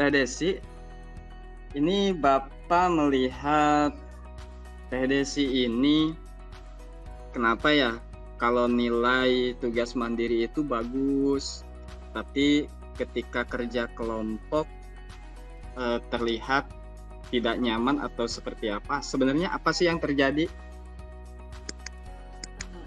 Teh Desi, ini Bapak melihat Teh Desi ini kenapa ya kalau nilai tugas mandiri itu bagus, tapi ketika kerja kelompok terlihat tidak nyaman atau seperti apa? Sebenarnya apa sih yang terjadi?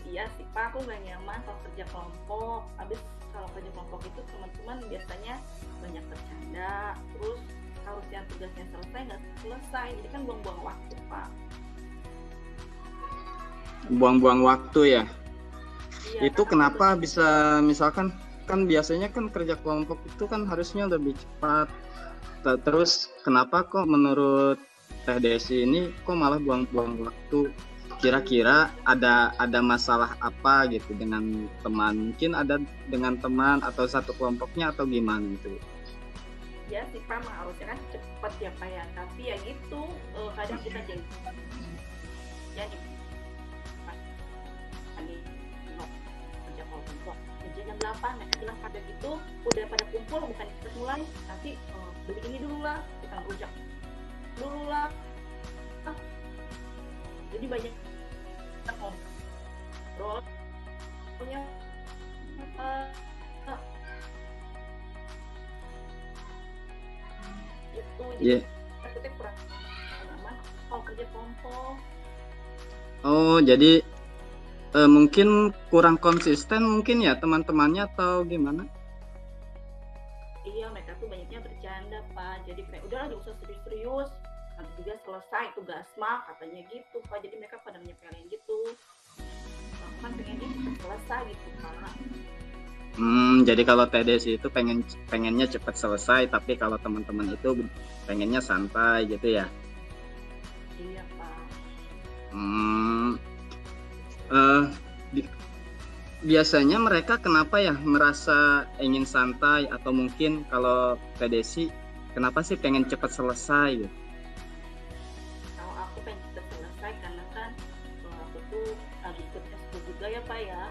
Iya sih Pak, aku nggak nyaman kalau kerja kelompok. Habis kalau kerja kelompok itu teman-teman biasanya banyak bercanda, terus harusnya tugasnya selesai nggak selesai, jadi kan buang-buang waktu Pak. Buang-buang waktu ya. Iya, Itu karena kenapa tugasnya bisa misalkan kan biasanya kan kerja kelompok itu kan harusnya lebih cepat. Terus kenapa kok menurut Teh Desi ini kok malah buang-buang waktu? Kira-kira ada masalah apa gitu dengan teman? Mungkin ada dengan teman atau satu kelompoknya atau gimana gitu? ya sih Pak, harusnya kan cepet ya Pak ya, tapi ya gitu, kadang kita jadi nih kerja kelompok kerja jam 8, mereka bilang pada gitu udah pada kumpul bukan kita mulai, nanti beli ini dulu lah, kita rujak dulu lah, jadi banyak ngobrol punya itu jadi Iya. kita kurang aman kalau kerja kelompok. Oh, jadi mungkin kurang konsisten mungkin ya teman-temannya atau gimana? Iya, mereka tuh banyaknya bercanda Pak, jadi kayak udahlah gak usah serius-serius, nanti juga selesai tugas mah katanya gitu Pak, jadi mereka pada nyepelin gitu. Aku kan pengennya cepet selesai gitu Pak. Jadi kalau TDS itu pengennya cepat selesai, tapi kalau teman-teman itu pengennya santai gitu ya. Iya Pak. Hmm, eh, di- Biasanya mereka kenapa ya merasa ingin santai atau mungkin kalau TDS kenapa sih pengen cepat selesai gitu? Kalau aku pengen cepet selesai karena kan aku tuh lagi ikut S2 juga ya Pak ya,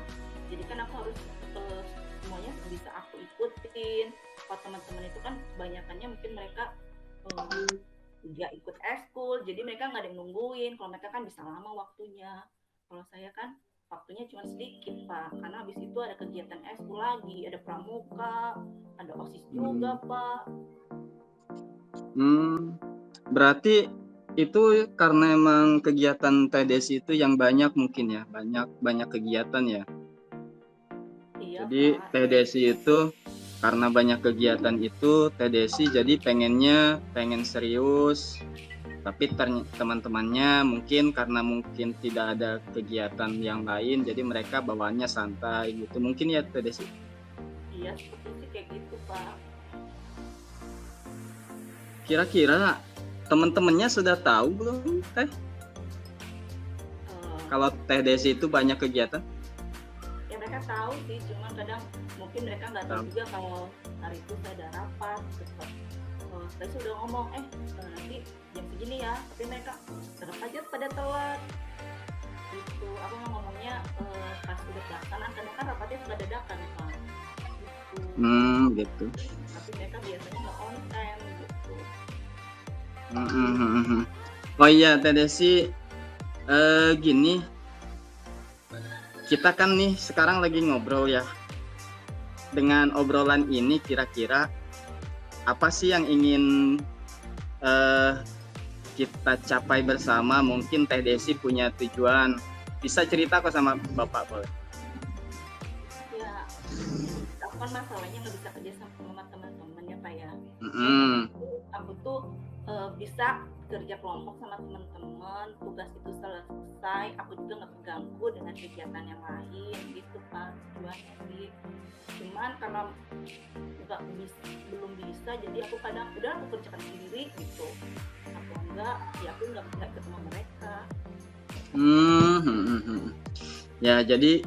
jadi kan aku harus semuanya bisa aku ikutin. Kalau teman-teman itu kan kebanyakannya mungkin mereka nggak ikut eskul, jadi mereka nggak ada yang nungguin. Kalau mereka kan bisa lama waktunya. Kalau saya kan waktunya cuma sedikit Pak, karena habis itu ada kegiatan eskul lagi, ada pramuka, ada osis juga Pak. Berarti itu karena emang kegiatan TDS itu yang banyak mungkin ya, banyak kegiatan ya. Iya Jadi Pak. TDS itu karena banyak kegiatan itu TDS jadi pengen serius, tapi teman-temannya mungkin karena mungkin tidak ada kegiatan yang lain jadi mereka bawaannya santai gitu mungkin ya TDS. Iya seperti sih kayak gitu Pak. Kira-kira teman-temannya sudah tahu belum Teh kalau TDS itu banyak kegiatan? Ya mereka tahu sih, cuman kadang mungkin mereka nggak tahu juga kalau hari itu saya ada rapat. Saya sudah ngomong nanti jam segini ya, tapi mereka tetap aja pada telat gitu. Aku ngomongnya pas udah pelaksanaan, karena kan rapatnya sudah dadakan Pak gitu. Gitu. Tapi mereka biasanya nggak on time gitu. Oh iya Teh Desi, gini, kita kan nih sekarang lagi ngobrol ya. Dengan obrolan ini kira-kira apa sih yang ingin kita capai bersama? Mungkin Teh Desi punya tujuan. Bisa cerita kok sama Bapak boleh? Ya, aku kan masalahnya nggak bisa kerja sama teman-teman ya Pak ya. Aku tuh bisa kerja kelompok sama teman-teman, tugas itu selesai, aku juga nggak terganggu dengan kegiatan yang lain gitu Pak tujuannya sih. Cuman karena belum bisa, jadi aku kadang udah aku kerjakan sendiri gitu, atau enggak ya aku nggak ketemu mereka. Ya jadi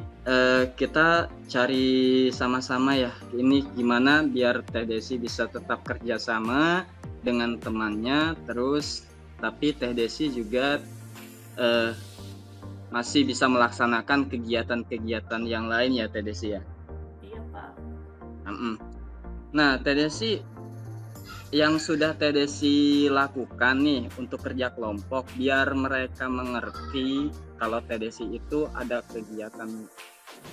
kita cari sama-sama ya ini gimana biar Teh Desi bisa tetap kerjasama dengan temannya terus tapi Teh Desi juga masih bisa melaksanakan kegiatan-kegiatan yang lain ya Teh Desi ya. Iya Pak. Nah Teh Desi yang sudah Teh Desi lakukan nih untuk kerja kelompok biar mereka mengerti kalau Teh Desi itu ada kegiatan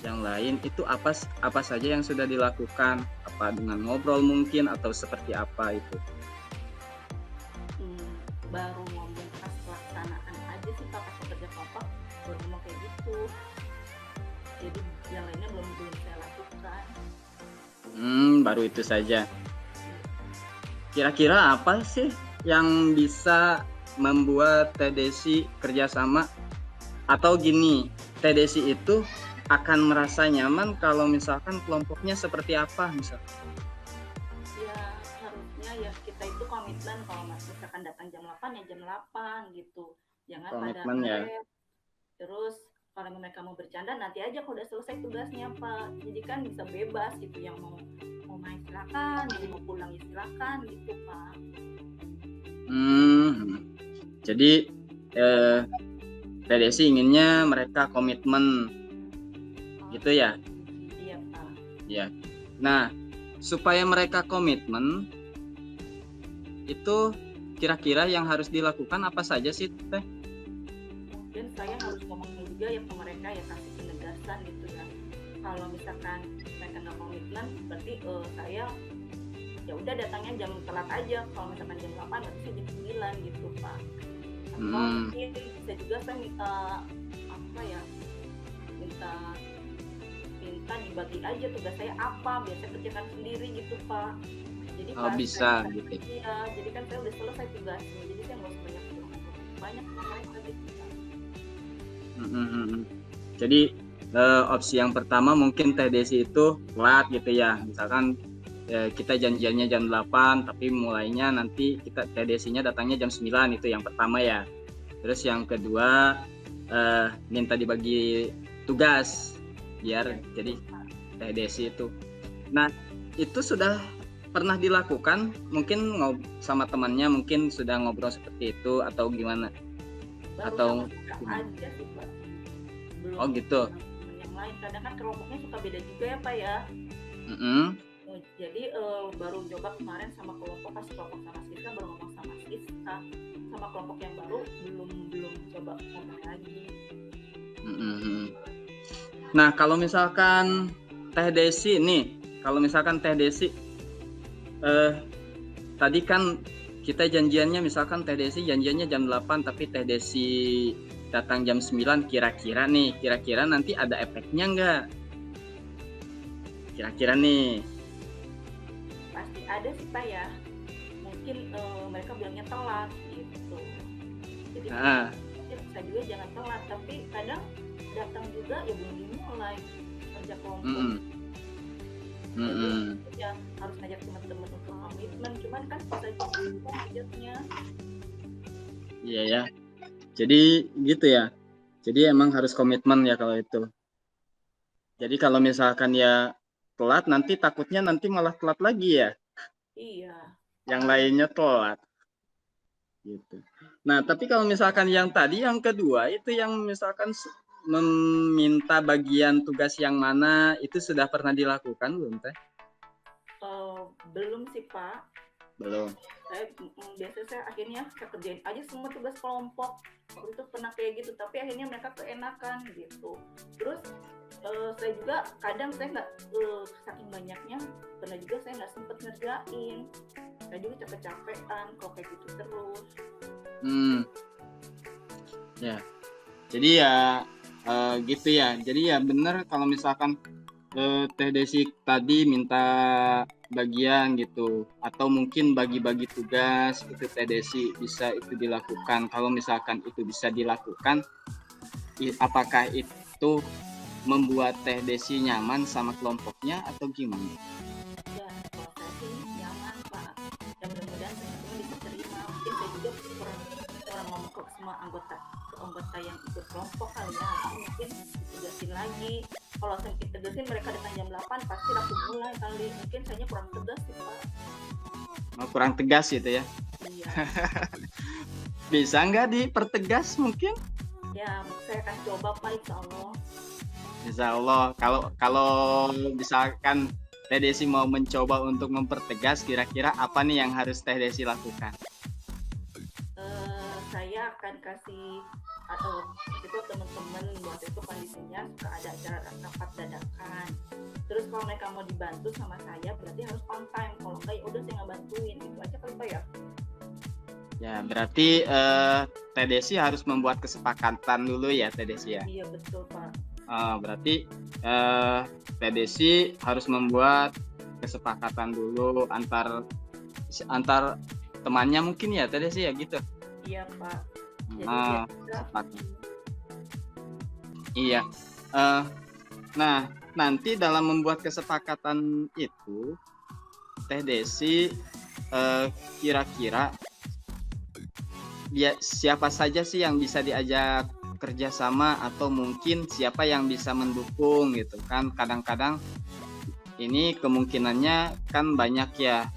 yang lain itu apa saja yang sudah dilakukan, apa dengan ngobrol mungkin atau seperti apa itu? Baru ngomong pas pelaksanaan aja sih Pak, pas kerja kelompok baru ngomong kayak gitu. Jadi yang lainnya belum saya lakukan. Baru itu saja. Kira-kira apa sih yang bisa membuat Teh Desi kerjasama? Atau gini, Teh Desi itu akan merasa nyaman kalau misalkan kelompoknya seperti apa misalkan? Ya harusnya ya kita itu komitmen kalau misalkan datang jam 8 ya jam 8 gitu. Jangan Komitmen pada ya. rep. Terus kalau mereka mau bercanda nanti aja kalau udah selesai tugasnya Pak. Jadi kan bisa bebas gitu, yang mau main silakan, yang mau pulang ya silakan gitu Pak. Jadi Teh Desi inginnya mereka komitmen gitu ya? Iya Pak. Ya. Nah, supaya mereka komitmen itu kira-kira yang harus dilakukan apa saja sih Teh? Mungkin saya harus ngomong juga ya ke mereka ya, kasih penegasan gitu ya. Kalau misalkan mereka nggak komitmen berarti saya ya udah datangnya jam telat aja. Kalau misalkan jam 8 berarti jam 9 gitu Pak. Atau mungkin bisa juga saya minta apa ya, minta dibagi aja tugas saya apa, biar saya kerjakan sendiri gitu Pak. Jadi bisa gitu. Iya, jadi kan saya udah selesai tugasnya, jadi saya nggak usah banyak mereka gitu Pak. Jadi opsi yang pertama mungkin Teh Desi itu telat gitu ya, misalkan kita janjiannya jam 8 tapi mulainya nanti Teh Desinya datangnya jam 9, itu yang pertama ya. Terus yang kedua minta dibagi tugas biar jadi Teh Desi itu. Nah, itu sudah pernah dilakukan mungkin sama temannya, mungkin sudah ngobrol seperti itu atau gimana? Atau aja sih Pak. Belum. Oh gitu. Yang lain kadang kan kelompoknya suka beda juga ya Pak ya. Jadi baru coba kemarin sama kelompok, pas kelompok sama Siska baru ngomong sama Siska, sama kelompok yang baru belum coba ngomong lagi. Nah kalau misalkan Teh Desi nih, tadi kan kita janjiannya misalkan Teh Desi janjiannya jam 8 tapi Teh Desi datang jam 9, kira-kira nanti ada efeknya nggak? Kira-kira nih? Pasti ada sih Pak ya. Mungkin mereka bilangnya telat gitu. Jadi saya juga jangan telat, tapi kadang datang juga ya belum dimulai kerja kelompok. Ya harus ngajak teman-teman untuk komitmen, cuman kan kita juga ngajaknya. Iya ya. Jadi gitu ya. Jadi emang harus komitmen ya kalau itu. Jadi kalau misalkan ya telat, nanti takutnya nanti malah telat lagi ya. Iya. Yang lainnya telat. Gitu. Nah, tapi kalau misalkan yang tadi yang kedua itu yang misalkan meminta bagian tugas yang mana, itu sudah pernah dilakukan belum Teh? Belum sih Pak. Belum. Biasanya saya akhirnya kerjain aja semua tugas kelompok. Waktu itu pernah kayak gitu, tapi akhirnya mereka keenakan gitu. Terus saya juga kadang saya nggak saking banyaknya, pernah juga saya nggak sempet ngerjain. Saya juga capek-capekan kalau kayak gitu terus. Ya, jadi ya gitu ya. Jadi ya benar kalau misalkan Teh Desi tadi minta bagian gitu, atau mungkin bagi-bagi tugas itu Teh Desi bisa itu dilakukan. Kalau misalkan itu bisa dilakukan, apakah itu membuat Teh Desi nyaman sama kelompoknya atau gimana? Ya, kalau saya sih nyaman Pak. Ya mudah-mudahan teman-teman bisa terima. Mungkin saya juga kurang ngomong ke semua anggota yang ikut kelompok kali ya. Mungkin ditegasin lagi. Kalau saya tegasin mereka datang jam 8 pasti langsung mulai kali. Mungkin saya kurang tegas sih Pak. Kurang tegas gitu ya? Iya. Bisa nggak dipertegas mungkin? Ya, saya akan coba Pak, insya Allah. Insya Allah. Kalau misalkan Teh Desi mau mencoba untuk mempertegas, kira-kira apa nih yang harus Teh Desi lakukan? Saya akan kasih atau itu teman-teman waktu itu kondisinya suka ada acara rapat dadakan. Terus kalau mereka mau dibantu sama saya berarti harus on time. Kalau enggak ya udah saya nggak bantuin. Itu aja kali Pak ya. Ya, berarti Teh Desi harus membuat kesepakatan dulu ya Teh Desi ya. Iya betul Pak. Berarti Teh Desi harus membuat kesepakatan dulu antar temannya mungkin ya Teh Desi ya gitu. Iya Pak. Jadi sepakat. Iya. Nah, nanti dalam membuat kesepakatan itu Teh Desi kira-kira siapa saja sih yang bisa diajak kerjasama atau mungkin siapa yang bisa mendukung gitu kan. Kadang-kadang ini kemungkinannya kan banyak ya,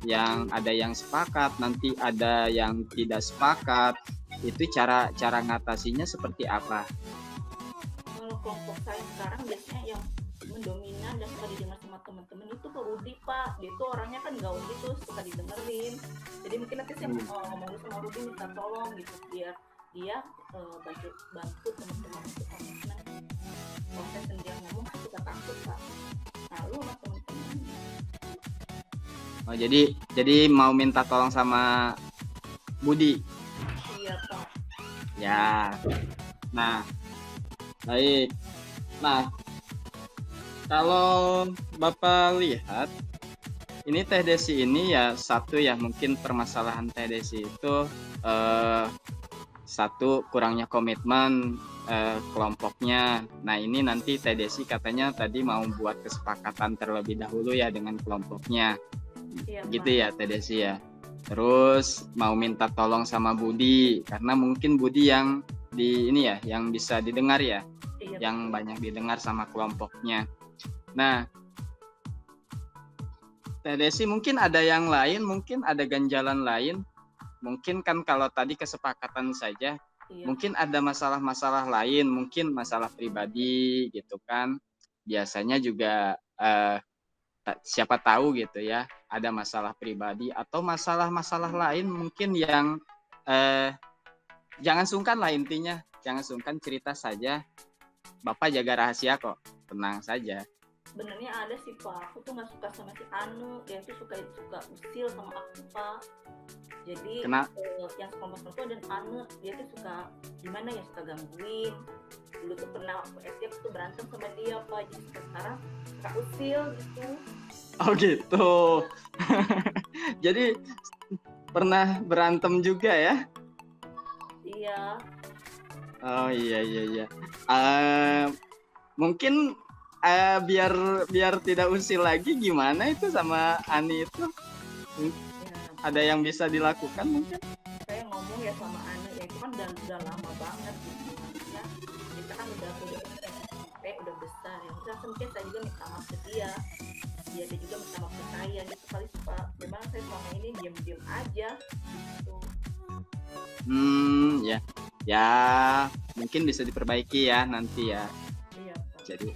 yang ada yang sepakat, nanti ada yang tidak sepakat. Itu cara ngatasinya seperti apa? Kalau kelompok saya sekarang biasanya yang mendominan dan suka didengar sama teman-teman itu Pak Rudi Pak. Dia tuh orangnya kan gaul gitu, suka didengerin. Jadi mungkin nanti saya ngomong sama Rudi minta tolong gitu biar dia bantu teman-teman untuk komitmen. Kalau saya sendiri ngomong kan suka takut Pak. Lalu sama teman-teman. Oh, jadi mau minta tolong sama Budi. Iya Pak. Ya. Nah, baik. Nah, kalau Bapak lihat ini Teh Desi ini ya satu ya mungkin permasalahan Teh Desi itu satu kurangnya komitmen kelompoknya. Nah ini nanti Teh Desi katanya tadi mau buat kesepakatan terlebih dahulu ya dengan kelompoknya. Iya, gitu Pak. Ya Teh Desi ya. Terus mau minta tolong sama Budi karena mungkin Budi yang ini ya yang bisa didengar ya. Iya, yang banyak didengar sama kelompoknya. Nah, Teh Desi mungkin ada yang lain, mungkin ada ganjalan lain. Mungkin kan kalau tadi kesepakatan saja, iya. Mungkin ada masalah-masalah lain, mungkin masalah pribadi gitu kan. Biasanya juga siapa tahu gitu ya, ada masalah pribadi atau masalah-masalah lain mungkin yang jangan sungkan lah intinya, jangan sungkan cerita saja. Bapak jaga rahasia kok, tenang saja. Sebenarnya ada sih Pak, aku tuh nggak suka sama si Anu, dia tuh suka usil sama aku Pak. Jadi yang sekelompok itu ada Anu, dia tuh suka gimana ya, suka gangguin. Dulu tuh pernah waktu SD tuh berantem sama dia Pak, jadi sekarang suka usil gitu. Oh gitu. Jadi pernah berantem juga ya? Iya. Oh iya. Mungkin biar tidak usil lagi gimana itu sama Ani itu? Ya. Ada yang bisa dilakukan mungkin? Saya ngomong ya sama Ani, ya itu kan udah lama banget gitu ya. Kita kan udah besar ya. Terus mungkin saya juga minta maaf ke dia. Dia juga minta maaf ke saya gitu kali Pak. Memang saya selama ini diam-diam aja gitu. Ya mungkin bisa diperbaiki ya nanti ya. Iya Pak. Jadi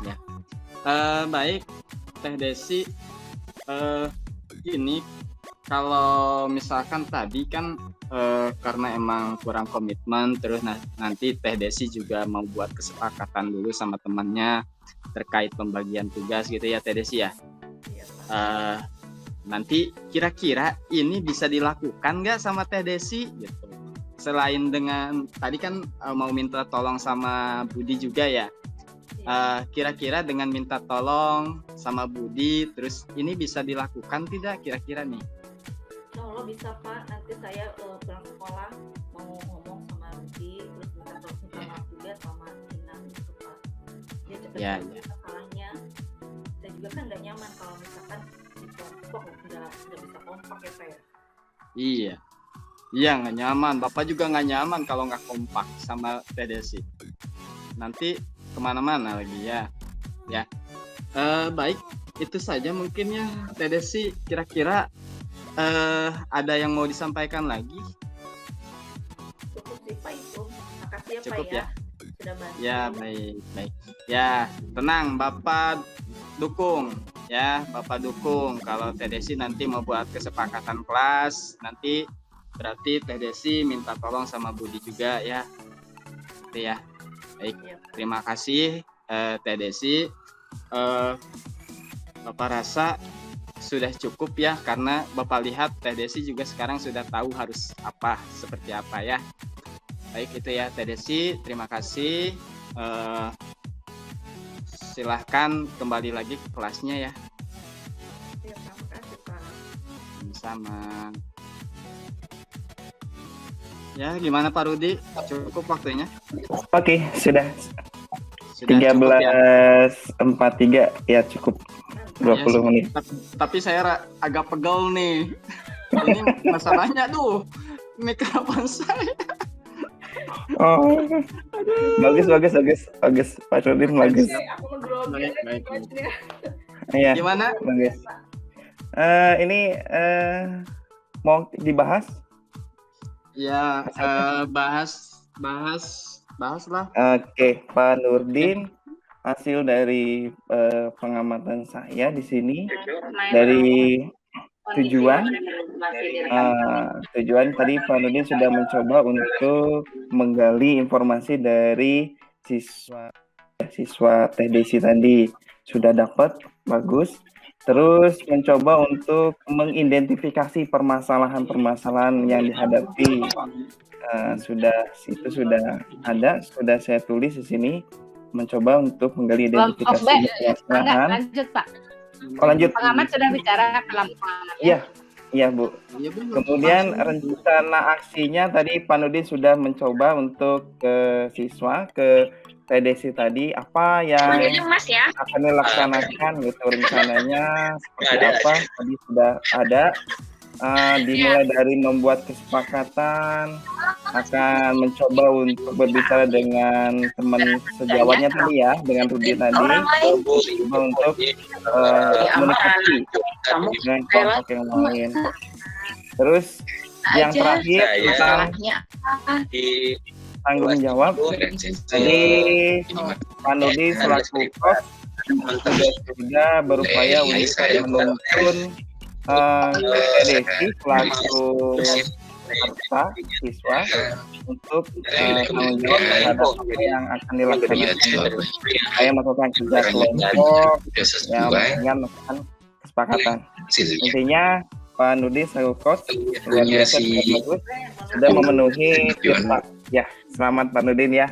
ya baik Teh Desi, ini kalau misalkan tadi kan karena emang kurang komitmen, terus nanti Teh Desi juga mau buat kesepakatan dulu sama temannya terkait pembagian tugas gitu ya Teh Desi ya. Nanti kira-kira ini bisa dilakukan nggak sama Teh Desi gitu? Selain dengan tadi kan mau minta tolong sama Budi juga ya. Kira-kira dengan minta tolong sama Budi, terus ini bisa dilakukan tidak kira-kira nih? Kalau bisa Pak, nanti saya pulang sekolah mau ngomong sama Budi, terus minta maaf juga sama Tina gitu Pak. Dia cepat masalahnya. Saya juga kan nggak nyaman kalau misalkan di kelompok nggak bisa kompak ya Pak ya. Iya nggak nyaman. Bapak juga nggak nyaman kalau nggak kompak sama Teh Desi. Nanti kemana-mana lagi ya. Baik, itu saja mungkin ya Teh Desi. Kira-kira ada yang mau disampaikan lagi? Cukup sih Pak itu. Makasih ya Cukup Pak ya. Sudah bantu. Ya baik. Ya tenang, Bapak dukung ya Bapak dukung. Kalau Teh Desi nanti mau buat kesepakatan kelas, nanti berarti Teh Desi minta tolong sama Budi juga ya. Itu ya. Baik, terima kasih Teh Desi. Bapak rasa sudah cukup ya, karena Bapak lihat Teh Desi juga sekarang sudah tahu harus apa, seperti apa ya. Baik, itu ya Teh Desi, terima kasih. Silahkan kembali lagi ke kelasnya ya. Terima kasih Pak. Sama. Ya, gimana Pak Rudi? Cukup waktunya? Oke, sudah. Sudah 13.43 ya cukup 20 ya, menit. Tapi saya agak pegel nih. Ini masalahnya tuh mikrofon saya. Oh, bagus. Pak Rudin bagus. Aku grogi. Baik. Iya. Gimana? Bagus. Ini mau dibahas? Ya, bahas lah. Oke, Pak Nurdin, hasil dari pengamatan saya di sini dari tujuan tadi Pak Nurdin sudah mencoba untuk menggali informasi dari siswa Teh Desi tadi, sudah dapat, bagus. Terus mencoba untuk mengidentifikasi permasalahan-permasalahan yang dihadapi. Sudah ada, sudah saya tulis di sini, mencoba untuk menggali identifikasi permasalahan. Lanjut Pak. Oh, lanjut. Pengamat sudah bicara dalam pengamat. Iya Bu. Kemudian rencana aksinya tadi Pak Nurdin sudah mencoba untuk ke siswa, ke Teh Desi tadi, apa yang akan dilaksanakan gitu rencananya, seperti apa tadi sudah ada. Dimulai dari membuat kesepakatan, akan mencoba untuk berbicara dengan teman sejawatnya tadi ya, dengan Rudi tadi, mencoba untuk komunikasi dengan kelompok yang lain. Terus yang terakhir tentang tanggung jawab, jadi Pak Nurdin selaku host sudah berupaya untuk menuntun Desi selaku peserta siswa untuk tanggung jawab terhadap apa yang akan dilaksanakan. Saya melakukan kerja kelompok yang melakukan kesepakatan. Intinya Pak Nurdin selaku coach luar biasa bagus, sudah memenuhi ya. Selamat Pak Nurdin ya.